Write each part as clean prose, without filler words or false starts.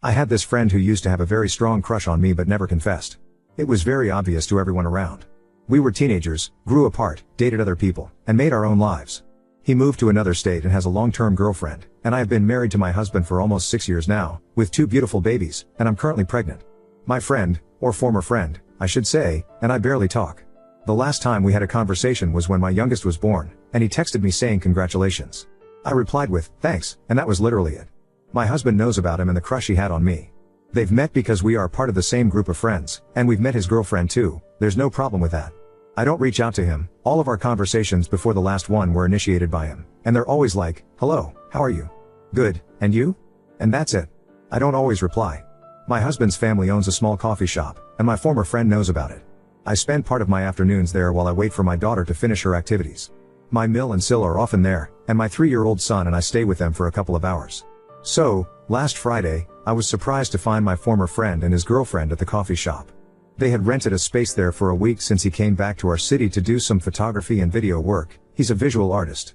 I had this friend who used to have a very strong crush on me but never confessed. It was very obvious to everyone around. We were teenagers, grew apart, dated other people, and made our own lives. He moved to another state and has a long-term girlfriend, and I have been married to my husband for almost 6 years now, with 2 beautiful babies, and I'm currently pregnant. My friend, or former friend, I should say, and I barely talk. The last time we had a conversation was when my youngest was born, and he texted me saying congratulations. I replied with, thanks, and that was literally it. My husband knows about him and the crush he had on me. They've met because we are part of the same group of friends, and we've met his girlfriend too, there's no problem with that. I don't reach out to him, all of our conversations before the last one were initiated by him, and they're always like, hello, how are you? Good, and you? And that's it. I don't always reply. My husband's family owns a small coffee shop, and my former friend knows about it. I spend part of my afternoons there while I wait for my daughter to finish her activities. My Mill and Sil are often there, and my 3-year-old son and I stay with them for a couple of hours. So, last Friday, I was surprised to find my former friend and his girlfriend at the coffee shop. They had rented a space there for a week since he came back to our city to do some photography and video work. He's a visual artist.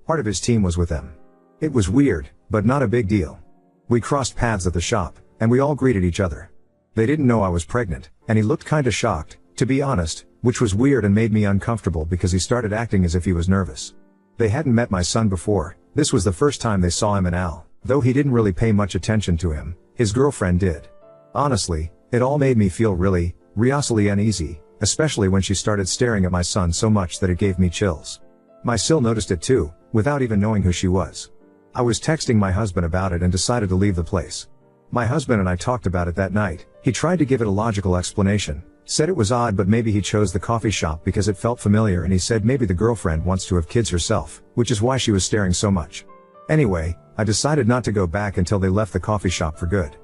Part of his team was with them. It was weird, but not a big deal. We crossed paths at the shop, and we all greeted each other. They didn't know I was pregnant, and he looked kinda shocked, to be honest, which was weird and made me uncomfortable because he started acting as if he was nervous. They hadn't met my son before, this was the first time they saw him and Al, though he didn't really pay much attention to him, his girlfriend did. Honestly, it all made me feel really uneasy, especially when she started staring at my son so much that it gave me chills. My Sil noticed it too, without even knowing who she was. I was texting my husband about it and decided to leave the place. My husband and I talked about it that night. He tried to give it a logical explanation, said it was odd but maybe he chose the coffee shop because it felt familiar, and he said maybe the girlfriend wants to have kids herself, which is why she was staring so much. Anyway, I decided not to go back until they left the coffee shop for good.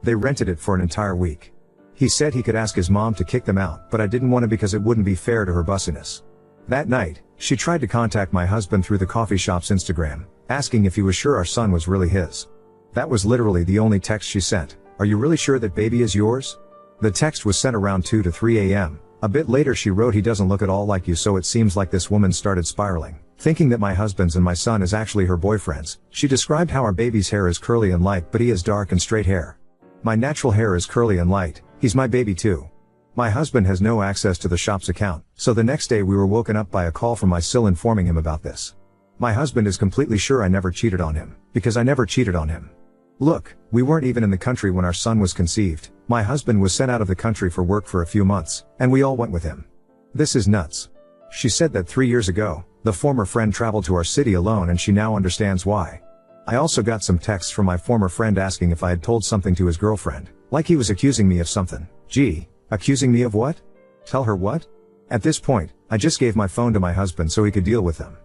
They rented it for an entire week. He said he could ask his mom to kick them out, but I didn't want to because it wouldn't be fair to her bussiness. That night, she tried to contact my husband through the coffee shop's Instagram, asking if he was sure our son was really his. That was literally the only text she sent. Are you really sure that baby is yours? The text was sent around 2 to 3 a.m. A bit later she wrote, he doesn't look at all like you, so it seems like this woman started spiraling, thinking that my husband's and my son is actually her boyfriend's. She described how our baby's hair is curly and light but he has dark and straight hair. My natural hair is curly and light, he's my baby too. My husband has no access to the shop's account, so the next day we were woken up by a call from my Sil informing him about this. My husband is completely sure I never cheated on him, because I never cheated on him. Look, we weren't even in the country when our son was conceived. My husband was sent out of the country for work for a few months, and we all went with him. This is nuts. She said that 3 years ago, the former friend traveled to our city alone and she now understands why. I also got some texts from my former friend asking if I had told something to his girlfriend, like he was accusing me of something. Gee, accusing me of what? Tell her what? At this point, I just gave my phone to my husband so he could deal with them.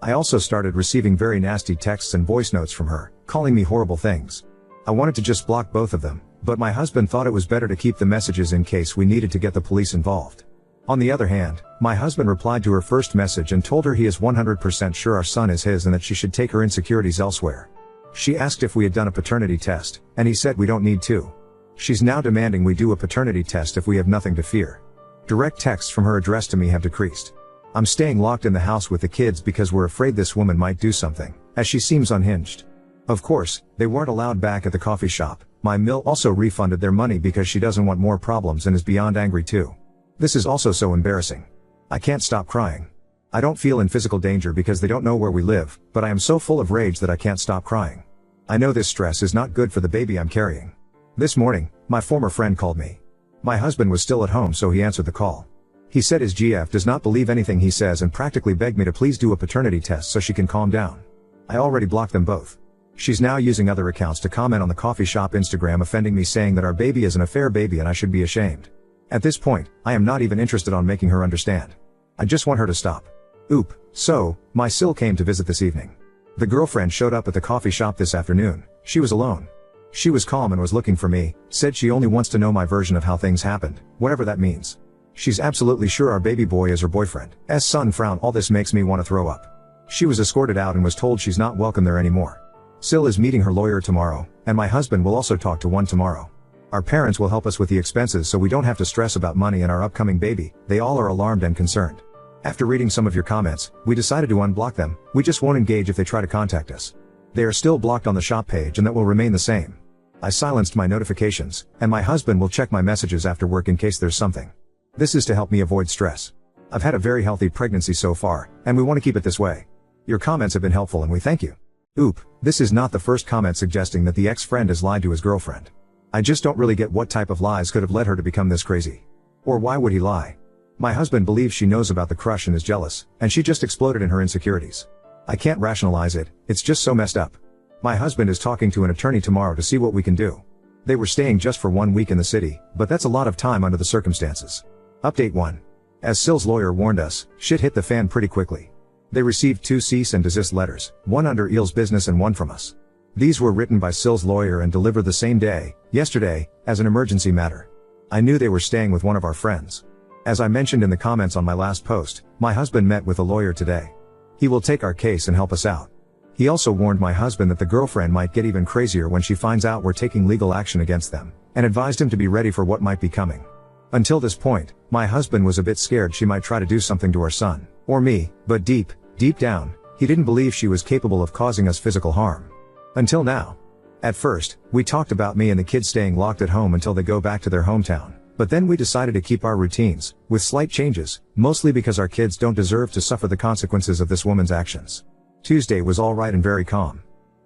I also started receiving very nasty texts and voice notes from her, calling me horrible things. I wanted to just block both of them, but my husband thought it was better to keep the messages in case we needed to get the police involved. On the other hand, my husband replied to her first message and told her he is 100% sure our son is his and that she should take her insecurities elsewhere. She asked if we had done a paternity test, and he said we don't need to. She's now demanding we do a paternity test if we have nothing to fear. Direct texts from her addressed to me have decreased. I'm staying locked in the house with the kids because we're afraid this woman might do something, as she seems unhinged. Of course, they weren't allowed back at the coffee shop. My Mill also refunded their money because she doesn't want more problems and is beyond angry too. This is also so embarrassing. I can't stop crying. I don't feel in physical danger because they don't know where we live, but I am so full of rage that I can't stop crying. I know this stress is not good for the baby I'm carrying. This morning, my former friend called me. My husband was still at home, so he answered the call. He said his GF does not believe anything he says and practically begged me to please do a paternity test so she can calm down. I already blocked them both. She's now using other accounts to comment on the coffee shop Instagram, offending me, saying that our baby is an affair baby and I should be ashamed. At this point, I am not even interested on making her understand. I just want her to stop. So, my Sil came to visit this evening. The girlfriend showed up at the coffee shop this afternoon. She was alone. She was calm and was looking for me, said she only wants to know my version of how things happened, whatever that means. She's absolutely sure our baby boy is her boyfriend. Son frown, all this makes me want to throw up. She was escorted out and was told she's not welcome there anymore. Sil is meeting her lawyer tomorrow, and my husband will also talk to one tomorrow. Our parents will help us with the expenses so we don't have to stress about money and our upcoming baby. They all are alarmed and concerned. After reading some of your comments, we decided to unblock them. We just won't engage if they try to contact us. They are still blocked on the shop page and that will remain the same. I silenced my notifications, and my husband will check my messages after work in case there's something. This is to help me avoid stress. I've had a very healthy pregnancy so far, and we want to keep it this way. Your comments have been helpful and we thank you. Oop, this is not the first comment suggesting that the ex-friend has lied to his girlfriend. I just don't really get what type of lies could have led her to become this crazy. Or why would he lie? My husband believes she knows about the crush and is jealous, and she just exploded in her insecurities. I can't rationalize it, it's just so messed up. My husband is talking to an attorney tomorrow to see what we can do. They were staying just for 1 week in the city, but that's a lot of time under the circumstances. Update 1. As Sill's lawyer warned us, shit hit the fan pretty quickly. They received 2 cease and desist letters, one under Eel's business and one from us. These were written by Sill's lawyer and delivered the same day, yesterday, as an emergency matter. I knew they were staying with one of our friends. As I mentioned in the comments on my last post, my husband met with a lawyer today. He will take our case and help us out. He also warned my husband that the girlfriend might get even crazier when she finds out we're taking legal action against them, and advised him to be ready for what might be coming. Until this point, my husband was a bit scared she might try to do something to our son, or me, but deep down, he didn't believe she was capable of causing us physical harm. Until now. At first, we talked about me and the kids staying locked at home until they go back to their hometown, but then we decided to keep our routines, with slight changes, mostly because our kids don't deserve to suffer the consequences of this woman's actions. Tuesday was alright and very calm.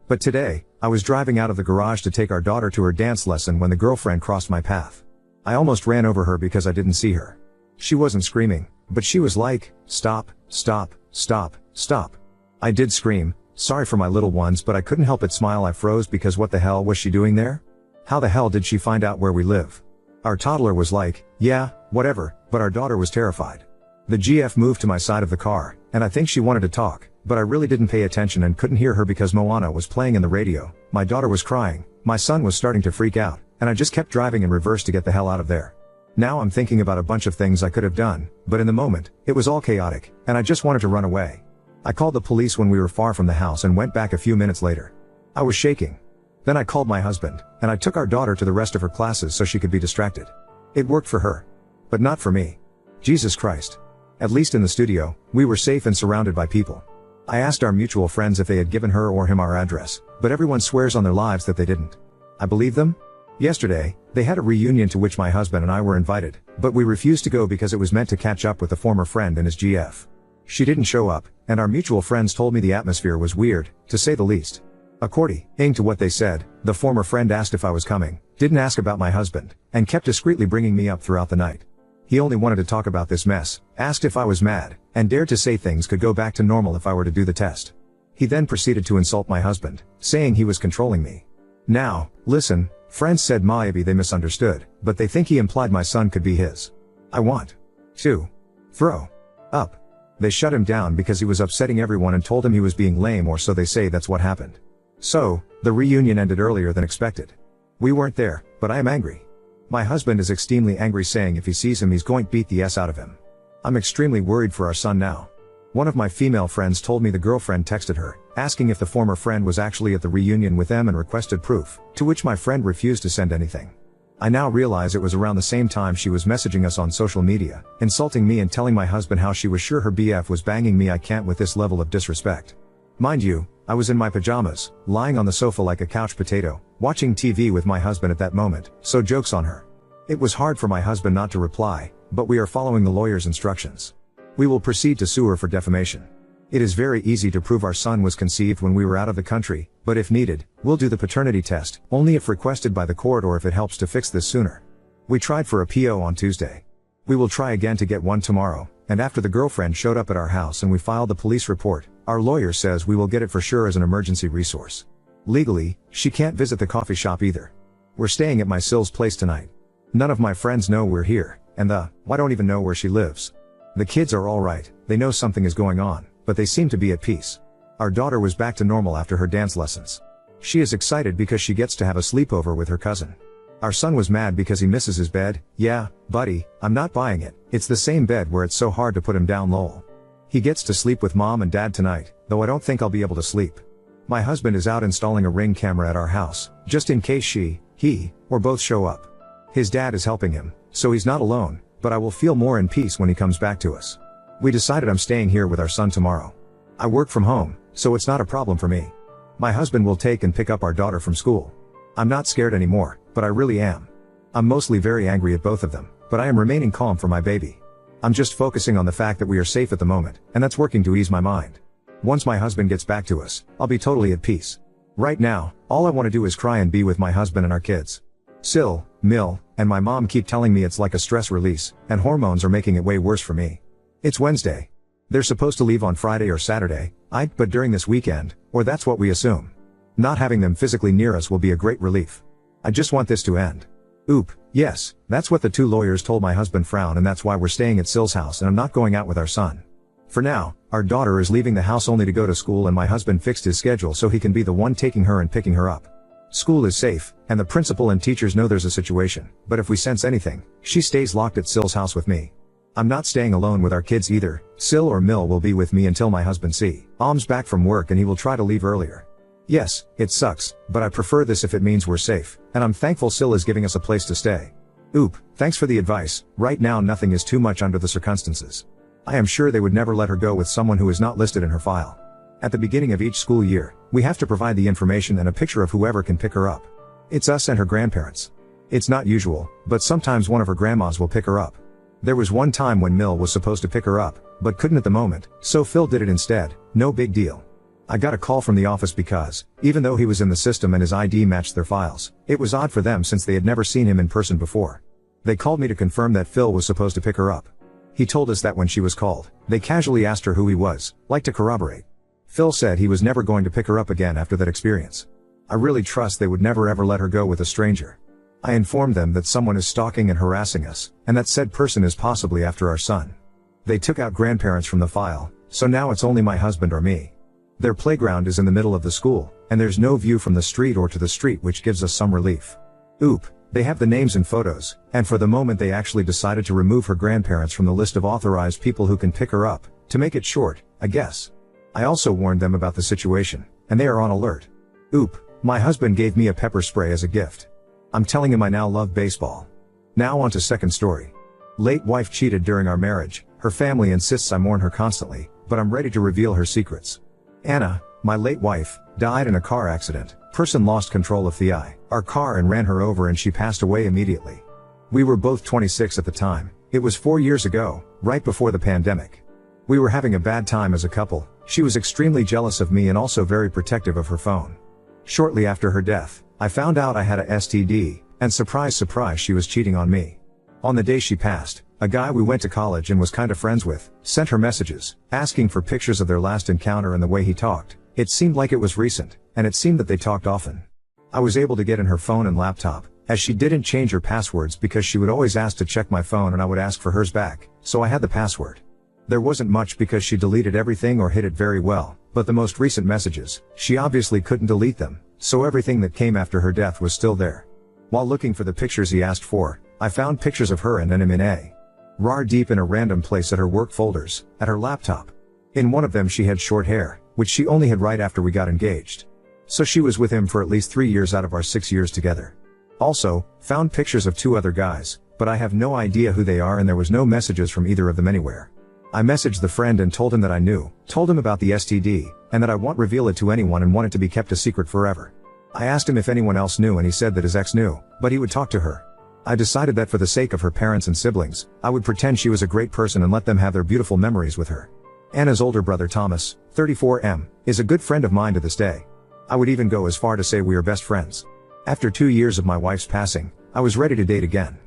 But today, I was driving out of the garage to take our daughter to her dance lesson when the girlfriend crossed my path. I almost ran over her because I didn't see her. She wasn't screaming, but she was like, "Stop, stop, stop, stop." I did scream, "Sorry for my little ones," but I couldn't help but smile. I froze because what the hell was she doing there? How the hell did she find out where we live? Our toddler was like, "Yeah, whatever," but our daughter was terrified. The GF moved to my side of the car, and I think she wanted to talk, but I really didn't pay attention and couldn't hear her because Moana was playing in the radio, my daughter was crying, my son was starting to freak out, and I just kept driving in reverse to get the hell out of there. Now I'm thinking about a bunch of things I could have done, but in the moment, it was all chaotic, and I just wanted to run away. I called the police when we were far from the house and went back a few minutes later. I was shaking. Then I called my husband, and I took our daughter to the rest of her classes so she could be distracted. It worked for her. But not for me. Jesus Christ. At least in the studio, we were safe and surrounded by people. I asked our mutual friends if they had given her or him our address, but everyone swears on their lives that they didn't. I believe them? Yesterday, they had a reunion to which my husband and I were invited, but we refused to go because it was meant to catch up with a former friend and his GF. She didn't show up, and our mutual friends told me the atmosphere was weird, to say the least. According to what they said, the former friend asked if I was coming, didn't ask about my husband, and kept discreetly bringing me up throughout the night. He only wanted to talk about this mess, asked if I was mad, and dared to say things could go back to normal if I were to do the test. He then proceeded to insult my husband, saying he was controlling me. Now, listen, friends said maybe they misunderstood, but they think he implied my son could be his. I want to throw up. They shut him down because he was upsetting everyone and told him he was being lame, or so they say. That's what happened. So, the reunion ended earlier than expected. We weren't there, but I am angry. My husband is extremely angry, saying if he sees him he's going to beat the S out of him. I'm extremely worried for our son now. One of my female friends told me the girlfriend texted her, asking if the former friend was actually at the reunion with them and requested proof, to which my friend refused to send anything. I now realize it was around the same time she was messaging us on social media, insulting me and telling my husband how she was sure her BF was banging me. I can't with this level of disrespect. Mind you, I was in my pajamas, lying on the sofa like a couch potato, watching TV with my husband at that moment, so jokes on her. It was hard for my husband not to reply, but we are following the lawyer's instructions. We will proceed to sue her for defamation. It is very easy to prove our son was conceived when we were out of the country, but if needed, we'll do the paternity test, only if requested by the court or if it helps to fix this sooner. We tried for a PO on Tuesday. We will try again to get one tomorrow, and after the girlfriend showed up at our house and we filed the police report, our lawyer says we will get it for sure as an emergency resource. Legally, she can't visit the coffee shop either. We're staying at my Sill's place tonight. None of my friends know we're here, and I don't even know where she lives. The kids are alright, they know something is going on, but they seem to be at peace. Our daughter was back to normal after her dance lessons. She is excited because she gets to have a sleepover with her cousin. Our son was mad because he misses his bed. Yeah, buddy, I'm not buying it. It's the same bed where it's so hard to put him down, lol. He gets to sleep with mom and dad tonight, though I don't think I'll be able to sleep. My husband is out installing a Ring camera at our house, just in case he, or both show up. His dad is helping him, so he's not alone, but I will feel more in peace when he comes back to us. We decided I'm staying here with our son tomorrow. I work from home, so it's not a problem for me. My husband will take and pick up our daughter from school. I'm not scared anymore, but I really am. I'm mostly very angry at both of them, but I am remaining calm for my baby. I'm just focusing on the fact that we are safe at the moment, and that's working to ease my mind. Once my husband gets back to us, I'll be totally at peace. Right now, all I want to do is cry and be with my husband and our kids. Sil, Mill, and my mom keep telling me it's like a stress release, and hormones are making it way worse for me. It's Wednesday. They're supposed to leave on Friday or Saturday, but during this weekend, or that's what we assume. Not having them physically near us will be a great relief. I just want this to end. Yes, that's what the two lawyers told my husband Frown, and that's why we're staying at Sil's house and I'm not going out with our son. For now, our daughter is leaving the house only to go to school, and my husband fixed his schedule so he can be the one taking her and picking her up. School is safe, and the principal and teachers know there's a situation, but if we sense anything, she stays locked at Sil's house with me. I'm not staying alone with our kids either. Sil or Mill will be with me until my husband comes back from work, and he will try to leave earlier. Yes, it sucks, but I prefer this if it means we're safe, and I'm thankful Sil is giving us a place to stay. Thanks for the advice. Right now nothing is too much under the circumstances. I am sure they would never let her go with someone who is not listed in her file. At the beginning of each school year, we have to provide the information and a picture of whoever can pick her up. It's us and her grandparents. It's not usual, but sometimes one of her grandmas will pick her up. There was one time when Mill was supposed to pick her up, but couldn't at the moment, so Phil did it instead. No big deal. I got a call from the office because, even though he was in the system and his ID matched their files, it was odd for them since they had never seen him in person before. They called me to confirm that Phil was supposed to pick her up. He told us that when she was called, they casually asked her who he was, like to corroborate. Phil said he was never going to pick her up again after that experience. I really trust they would never ever let her go with a stranger. I informed them that someone is stalking and harassing us, and that said person is possibly after our son. They took out grandparents from the file, so now it's only my husband or me. Their playground is in the middle of the school, and there's no view from the street or to the street, which gives us some relief. They have the names and photos, and for the moment they actually decided to remove her grandparents from the list of authorized people who can pick her up, to make it short, I guess. I also warned them about the situation, and they are on alert. My husband gave me a pepper spray as a gift. I'm telling him I now love baseball. Now on to second story. Late wife cheated during our marriage. Her family insists I mourn her constantly, but I'm ready to reveal her secrets. Anna, my late wife, died in a car accident. Person lost control of our car and ran her over, and she passed away immediately. We were both 26 at the time. It was 4 years ago, right before the pandemic. We were having a bad time as a couple. She was extremely jealous of me and also very protective of her phone. Shortly after her death, I found out I had a STD, and surprise surprise, she was cheating on me. On the day she passed, a guy we went to college and was kind of friends with, sent her messages, asking for pictures of their last encounter and the way he talked. It seemed like it was recent, and it seemed that they talked often. I was able to get in her phone and laptop, as she didn't change her passwords because she would always ask to check my phone and I would ask for hers back, so I had the password. There wasn't much because she deleted everything or hid it very well, but the most recent messages, she obviously couldn't delete them, so everything that came after her death was still there. While looking for the pictures he asked for, I found pictures of her and him in a RAR deep in a random place at her work folders, at her laptop. In one of them she had short hair, which she only had right after we got engaged. So she was with him for at least 3 years out of our 6 years together. Also, found pictures of 2 other guys, but I have no idea who they are and there was no messages from either of them anywhere. I messaged the friend and told him that I knew, told him about the STD, and that I won't reveal it to anyone and want it to be kept a secret forever. I asked him if anyone else knew and he said that his ex knew, but he would talk to her. I decided that for the sake of her parents and siblings, I would pretend she was a great person and let them have their beautiful memories with her. Anna's older brother Thomas, 34M, is a good friend of mine to this day. I would even go as far to say we are best friends. After 2 years of my wife's passing, I was ready to date again.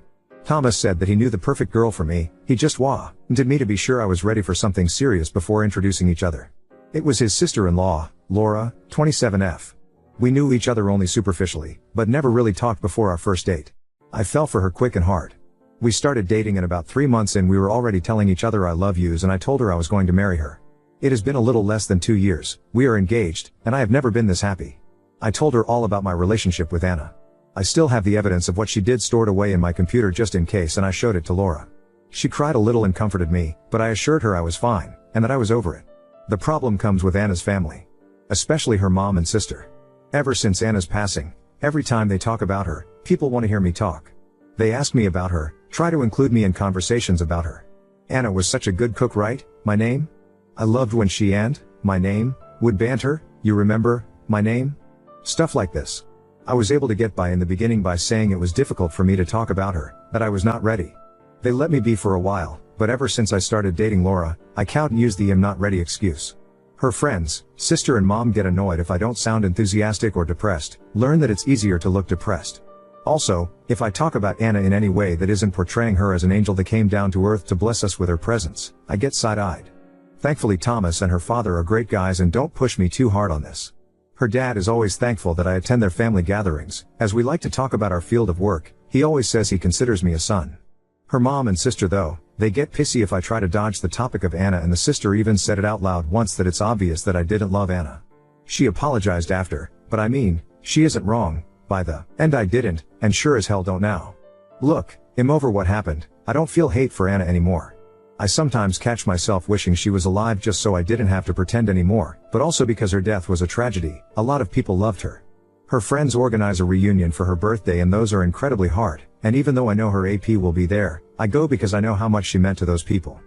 Thomas said that he knew the perfect girl for me. He just wanted me to be sure I was ready for something serious before introducing each other. It was his sister-in-law, Laura, 27F. We knew each other only superficially, but never really talked before our first date. I fell for her quick and hard. We started dating and about 3 months in we were already telling each other I love yous, and I told her I was going to marry her. It has been a little less than 2 years, we are engaged, and I have never been this happy. I told her all about my relationship with Anna. I still have the evidence of what she did stored away in my computer just in case, and I showed it to Laura. She cried a little and comforted me, but I assured her I was fine, and that I was over it. The problem comes with Anna's family. Especially her mom and sister. Ever since Anna's passing, every time they talk about her, people want to hear me talk. They ask me about her, try to include me in conversations about her. Anna was such a good cook, right? My name? I loved when she and my name would banter, you remember, my name? Stuff like this. I was able to get by in the beginning by saying it was difficult for me to talk about her, that I was not ready. They let me be for a while, but ever since I started dating Laura, I can't use the "I'm not ready" excuse. Her friends, sister and mom get annoyed if I don't sound enthusiastic or depressed, learn that it's easier to look depressed. Also, if I talk about Anna in any way that isn't portraying her as an angel that came down to earth to bless us with her presence, I get side-eyed. Thankfully Thomas and her father are great guys and don't push me too hard on this. Her dad is always thankful that I attend their family gatherings, as we like to talk about our field of work. He always says he considers me a son. Her mom and sister though, they get pissy if I try to dodge the topic of Anna, and the sister even said it out loud once that it's obvious that I didn't love Anna. She apologized after, but I mean, she isn't wrong, by the end I didn't, and sure as hell don't now. Look, I'm over what happened. I don't feel hate for Anna anymore. I sometimes catch myself wishing she was alive just so I didn't have to pretend anymore, but also because her death was a tragedy. A lot of people loved her. Her friends organize a reunion for her birthday and those are incredibly hard, and even though I know her AP will be there, I go because I know how much she meant to those people.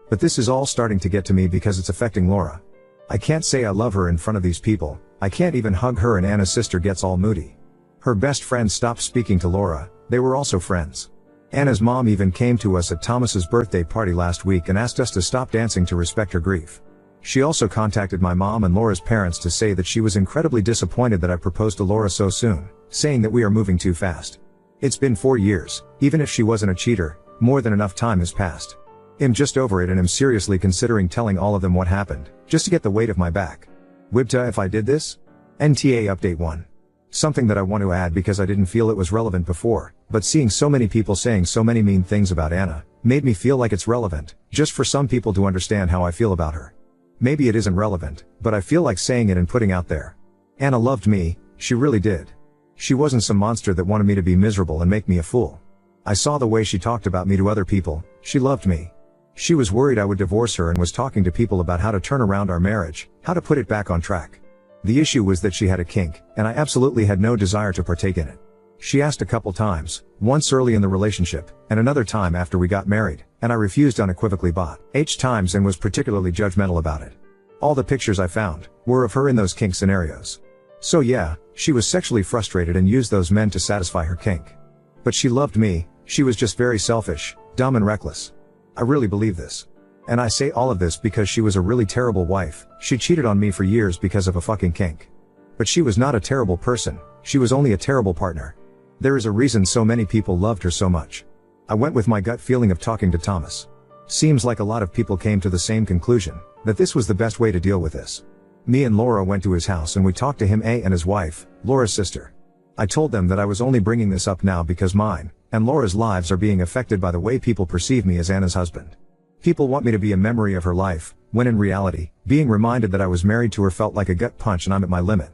But this is all starting to get to me because it's affecting Laura. I can't say I love her in front of these people. I can't even hug her, and Anna's sister gets all moody. Her best friend stopped speaking to Laura. They were also friends. Anna's mom even came to us at Thomas's birthday party last week and asked us to stop dancing to respect her grief. She also contacted my mom and Laura's parents to say that she was incredibly disappointed that I proposed to Laura so soon, saying that we are moving too fast. It's been 4 years, even if she wasn't a cheater, more than enough time has passed. I'm just over it and am seriously considering telling all of them what happened, just to get the weight off my back. Wibta if I did this? NTA Update 1. Something that I want to add because I didn't feel it was relevant before, but seeing so many people saying so many mean things about Anna, made me feel like it's relevant, just for some people to understand how I feel about her. Maybe it isn't relevant, but I feel like saying it and putting out there. Anna loved me, she really did. She wasn't some monster that wanted me to be miserable and make me a fool. I saw the way she talked about me to other people. She loved me. She was worried I would divorce her and was talking to people about how to turn around our marriage, how to put it back on track. The issue was that she had a kink, and I absolutely had no desire to partake in it. She asked a couple times, once early in the relationship, and another time after we got married, and I refused unequivocally but H times and was particularly judgmental about it. All the pictures I found were of her in those kink scenarios. So yeah, she was sexually frustrated and used those men to satisfy her kink. But she loved me. She was just very selfish, dumb and reckless. I really believe this. And I say all of this because she was a really terrible wife. She cheated on me for years because of a fucking kink. But she was not a terrible person, she was only a terrible partner. There is a reason so many people loved her so much. I went with my gut feeling of talking to Thomas. Seems like a lot of people came to the same conclusion, that this was the best way to deal with this. Me and Laura went to his house and we talked to him and his wife, Laura's sister. I told them that I was only bringing this up now because mine and Laura's lives are being affected by the way people perceive me as Anna's husband. People want me to be a memory of her life, when in reality, being reminded that I was married to her felt like a gut punch and I'm at my limit.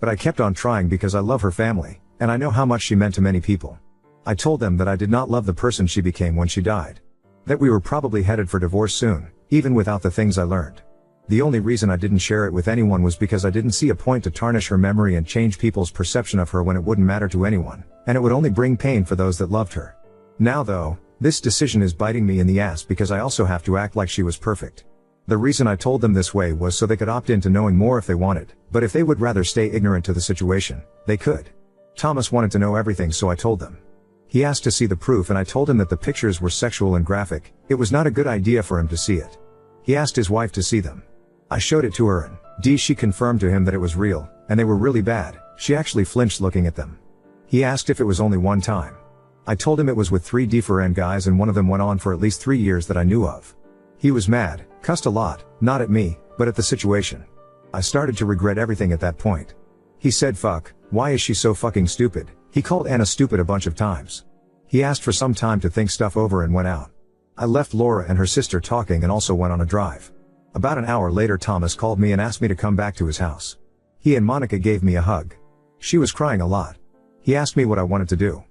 But I kept on trying because I love her family, and I know how much she meant to many people. I told them that I did not love the person she became when she died. That we were probably headed for divorce soon, even without the things I learned. The only reason I didn't share it with anyone was because I didn't see a point to tarnish her memory and change people's perception of her when it wouldn't matter to anyone, and it would only bring pain for those that loved her. Now though, this decision is biting me in the ass because I also have to act like she was perfect. The reason I told them this way was so they could opt into knowing more if they wanted, but if they would rather stay ignorant to the situation, they could. Thomas wanted to know everything, so I told them. He asked to see the proof and I told him that the pictures were sexual and graphic. It was not a good idea for him to see it. He asked his wife to see them. I showed it to her and she confirmed to him that it was real, and they were really bad. She actually flinched looking at them. He asked if it was only one time. I told him it was with 3 different guys and one of them went on for at least 3 years that I knew of. He was mad, cussed a lot, not at me, but at the situation. I started to regret everything at that point. He said fuck, why is she so fucking stupid? He called Anna stupid a bunch of times. He asked for some time to think stuff over and went out. I left Laura and her sister talking and also went on a drive. About an hour later Thomas called me and asked me to come back to his house. He and Monica gave me a hug. She was crying a lot. He asked me what I wanted to do.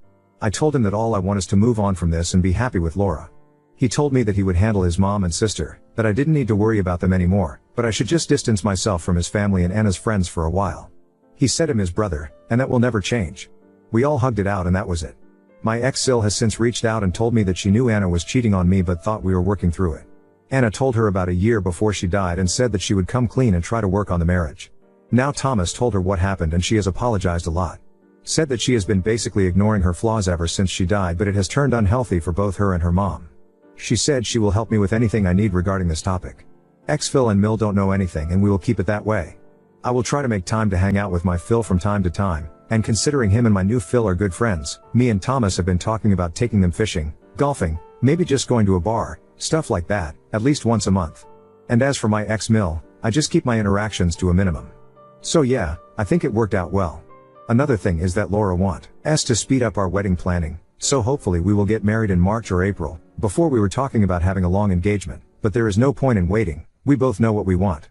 I told him that all I want is to move on from this and be happy with Laura. He told me that he would handle his mom and sister, that I didn't need to worry about them anymore, but I should just distance myself from his family and Anna's friends for a while. He said I'm his brother, and that will never change. We all hugged it out and that was it. My ex Sil has since reached out and told me that she knew Anna was cheating on me but thought we were working through it. Anna told her about a year before she died and said that she would come clean and try to work on the marriage. Now Thomas told her what happened and she has apologized a lot. Said that she has been basically ignoring her flaws ever since she died, but it has turned unhealthy for both her and her mom. She said she will help me with anything I need regarding this topic. Phil and Mill don't know anything and we will keep it that way. I will try to make time to hang out with my Phil from time to time, and considering him and my new Phil are good friends, me and Thomas have been talking about taking them fishing, golfing, maybe just going to a bar, stuff like that, at least once a month. And as for my ex Mill, I just keep my interactions to a minimum. So yeah, I think it worked out well. Another thing is that Laura wants us to speed up our wedding planning, so hopefully we will get married in March or April. Before we were talking about having a long engagement, but there is no point in waiting, we both know what we want.